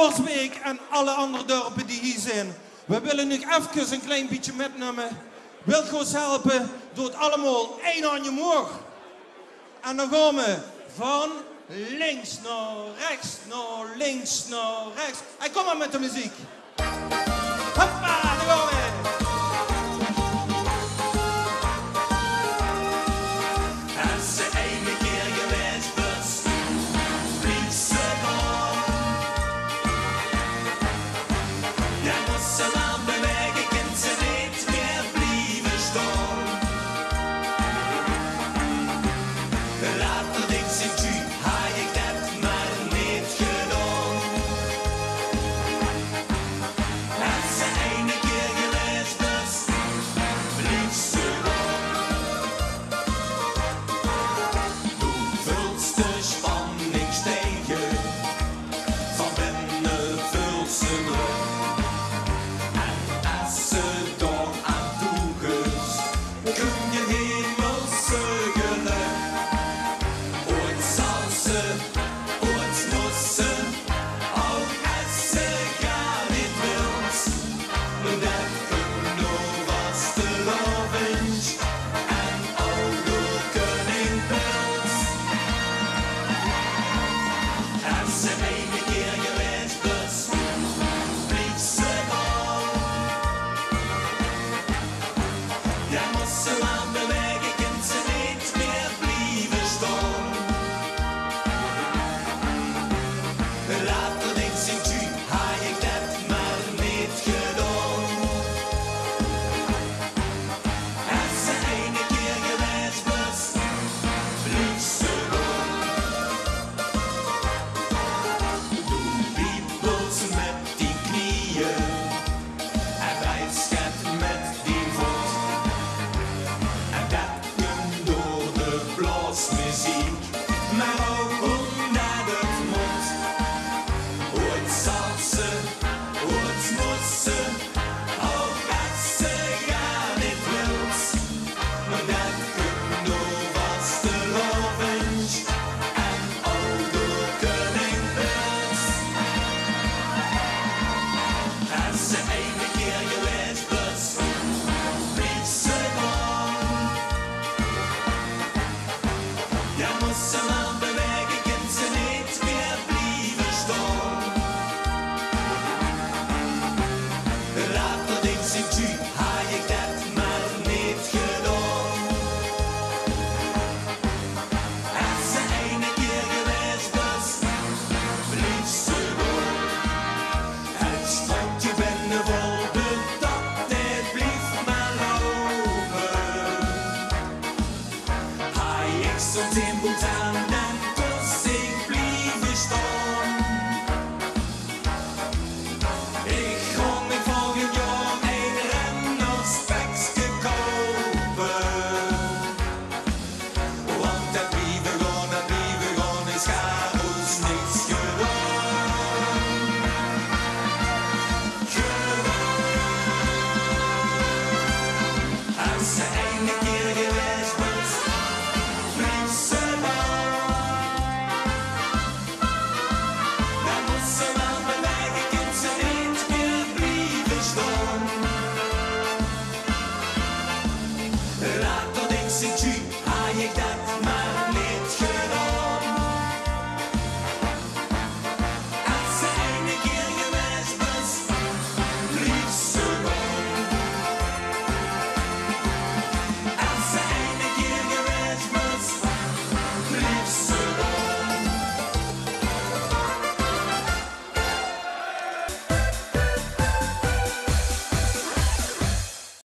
Oorsbeek en alle andere dorpen die hier zijn. We willen nu even een klein beetje metnemen. Wilco's helpen door het allemaal één handje omhoog. En dan gaan we van links naar rechts, naar links, naar rechts. En kom maar met de muziek. Hoppa, daar gaan we. Als ze ene keer geweest was, blieb ze gewoon. Ja, moest ze lang bewegen, kan ze niet meer blijven staan. Later denkt ze, tu, had ik dat maar niet gedaan. Als ze ene keer geweest was, blieb ze gewoon. Toen vult de spanning stegen, van binnen vult ze druk. En als ze dan aan toe is, kun je hemelse geluk. Ooit zal ze, ooit moet ze, ook als ze gar niet wilt. Dat genoeg was de lovens en oude koning Pils. Als ze ene keer geweest was, blieb ze gewoon. Ja, moest ze lang bewegen, kan ze niet meer blijven staan. Later denkt ze, tu, had ik dat maar niet gedaan. Als ze ene keer geweest was, blieb ze gewoon. Toen wiebelt ze met die knieën en wijsgat met die voet. En dat komt door de blasmuziek, maar ook omdat het moet. Ooit zal ze, ooit moet ze, ook als ze gar niet wilt. Maar dat genoeg was de lovens en oude koning Pils. Als ze ene keer geweest was, blieb ze gewoon. Ja, moest ze lang bewegen, kan ze niet meer blijven staan. Later denkt ze, tu, had ik dat maar niet gedaan. Als ze ene keer geweest was, blieb ze gewoon. Het strandje binnen vol bedacht, het blieft maar lopen. Hij exulteert